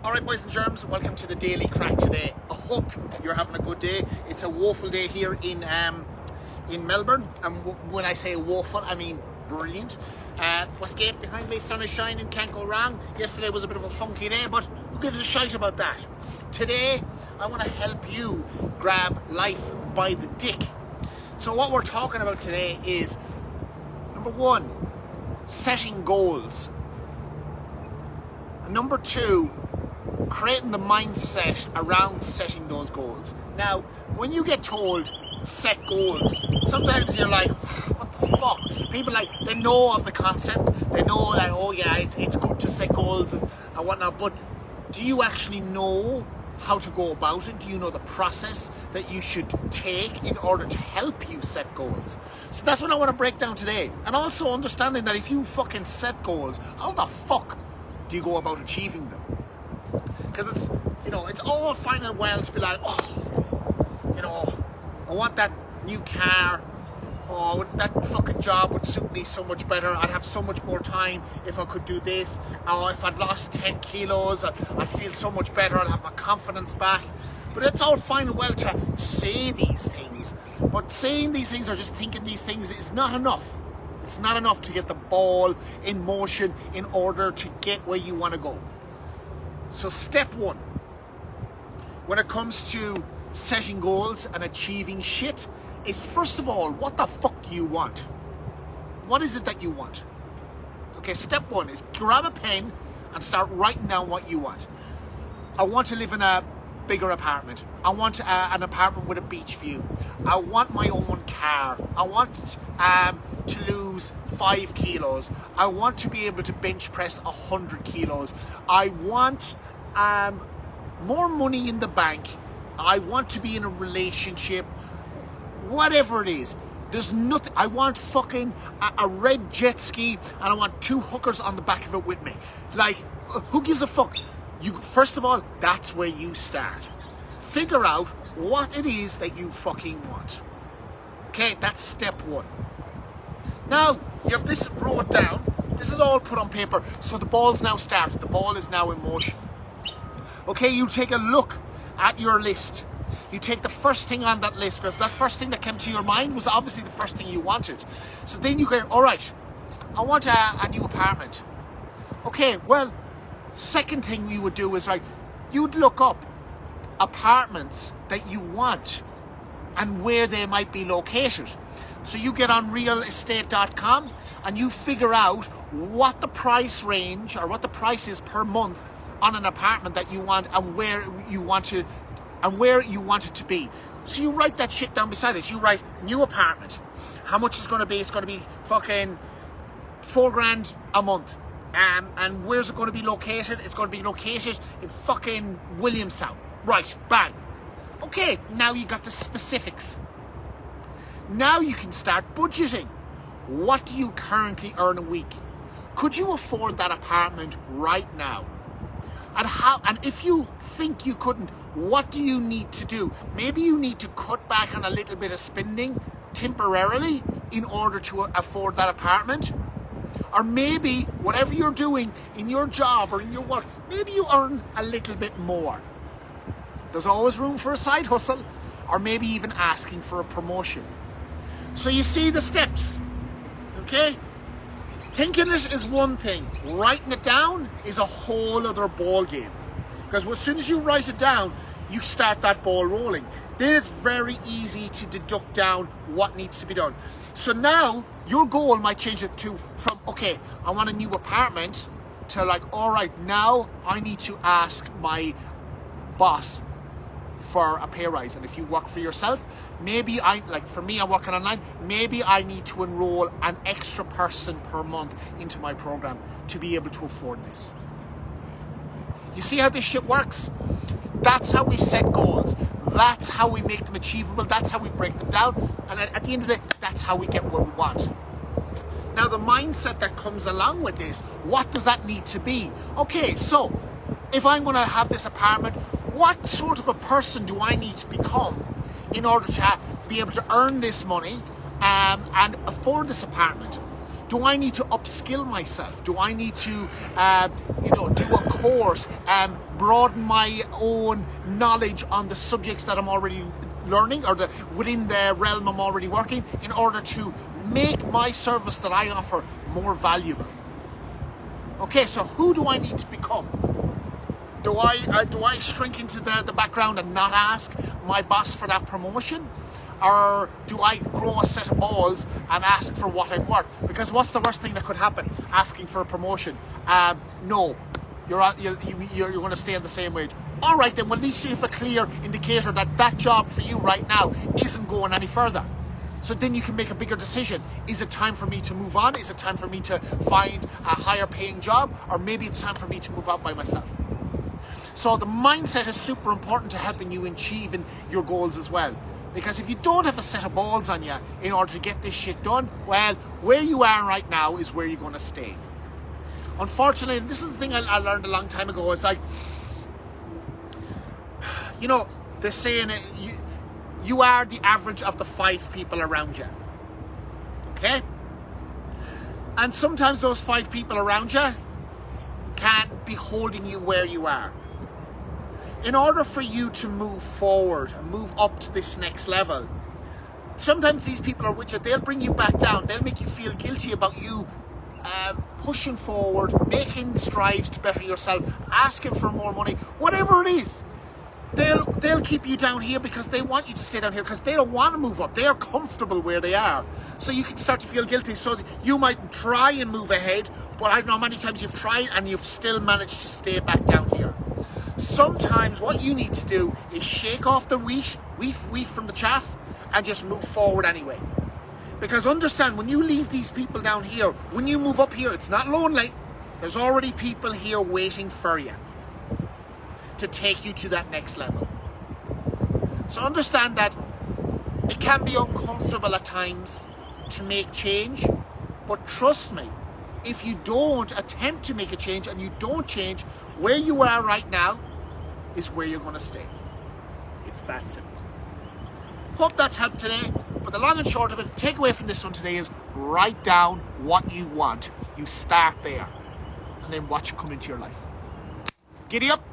Alright boys and germs, welcome to the Daily Crack today. I hope you're having a good day. It's a woeful day here in Melbourne, and when I say woeful, I mean brilliant. Westgate behind me, sun is shining, can't go wrong. Yesterday was a bit of a funky day, but who gives a shite about that? Today, I want to help you grab life by the dick. So what we're talking about today is, number one, setting goals. And number two, creating the mindset around setting those goals. Now, when you get told set goals, sometimes you're like, what the fuck? People they know of the concept, they know that, oh yeah, it's good to set goals and whatnot, but do you actually know how to go about it? Do you know the process that you should take in order to help you set goals? So that's what I want to break down today. And also understanding that if you fucking set goals, how the fuck do you go about achieving them? Because it's all fine and well to be like, I want that new car. Oh, that fucking job would suit me so much better. I'd have so much more time if I could do this. Or if I'd lost 10 kilos, I'd feel so much better. I'd have my confidence back. But it's all fine and well to say these things. But saying these things or just thinking these things is not enough. It's not enough to get the ball in motion in order to get where you want to go. So step one, when it comes to setting goals and achieving shit, is first of all, what the fuck do you want? What is it that you want? Okay, step one is grab a pen and start writing down what you want. I want to live in a bigger apartment. I want an apartment with a beach view. I want my own car. I want to lose 5 kilos. I want to be able to bench press 100 kilos. I want more money in the bank. I want to be in a relationship. Whatever it is, there's nothing. I want fucking a red jet ski, and I want 2 hookers on the back of it with me. Like, who gives a fuck? First of all, that's where you start. Figure out what it is that you fucking want. Okay, that's step one. Now, you have this wrote down. This is all put on paper, so the ball's now started. The ball is now in motion. Okay, you take a look at your list. You take the first thing on that list, because that first thing that came to your mind was obviously the first thing you wanted. So then you go, all right, I want a new apartment. Okay, well, second thing you would do is you'd look up apartments that you want and where they might be located. So you get on realestate.com and you figure out what the price range or what the price is per month on an apartment that you want and where you want it to be. So you write that shit down beside it. You write new apartment. How much is going to be? It's going to be fucking $4,000 a month. And where's it going to be located? It's going to be located in fucking Williamstown. Right, bang. Okay, now you got the specifics. Now you can start budgeting. What do you currently earn a week? Could you afford that apartment right now? And if you think you couldn't, what do you need to do? Maybe you need to cut back on a little bit of spending temporarily in order to afford that apartment. Or maybe whatever you're doing in your job or in your work, maybe you earn a little bit more. There's always room for a side hustle, or maybe even asking for a promotion. So you see the steps, okay? Thinking it is one thing, writing it down is a whole other ball game. Because as soon as you write it down, you start that ball rolling. Then it's very easy to deduct down what needs to be done. So now your goal might change it from okay, I want a new apartment, to all right, now I need to ask my boss for a pay rise. And if you work for yourself, maybe for me, I'm working online, maybe I need to enroll an extra person per month into my program to be able to afford this. You see how this shit works? That's how we set goals. That's how we make them achievable. That's how we break them down. And at the end of the day, that's how we get what we want. Now, the mindset that comes along with this, what does that need to be? Okay, so if I'm going to have this apartment, what sort of a person do I need to become in order to be able to earn this money and afford this apartment? Do I need to upskill myself? Do I need to, do a course, broaden my own knowledge on the subjects that I'm already learning or within the realm I'm already working in order to make my service that I offer more valuable? Okay, so who do I need to become? Do I shrink into the background and not ask my boss for that promotion? Or do I grow a set of balls and ask for what I'm worth? Because what's the worst thing that could happen? Asking for a promotion. No, you're going to stay on the same wage. All right, then, well, at least you have a clear indicator that that job for you right now isn't going any further. So then you can make a bigger decision. Is it time for me to move on? Is it time for me to find a higher paying job? Or maybe it's time for me to move out by myself. So the mindset is super important to helping you achieving your goals as well. Because if you don't have a set of balls on you in order to get this shit done, well, where you are right now is where you're going to stay. Unfortunately, this is the thing I learned a long time ago. It's like, they're saying you are the average of the 5 people around you. Okay? And sometimes those 5 people around you can be holding you where you are. In order for you to move forward and move up to this next level, sometimes these people are with you, they'll bring you back down, they'll make you feel guilty about you pushing forward, making strides to better yourself, asking for more money, whatever it is. They'll keep you down here because they want you to stay down here because they don't want to move up. They are comfortable where they are. So you can start to feel guilty. So you might try and move ahead, but I know many times you've tried and you've still managed to stay back down here. Sometimes what you need to do is shake off the wheat from the chaff and just move forward anyway. Because understand, when you leave these people down here, when you move up here, it's not lonely. There's already people here waiting for you to take you to that next level. So understand that it can be uncomfortable at times to make change, but trust me, if you don't attempt to make a change and you don't change, where you are right now is where you're going to stay. It's that simple. Hope that's helped today, but the long and short of it, takeaway from this one today is write down what you want. You start there and then watch it come into your life. Giddy up.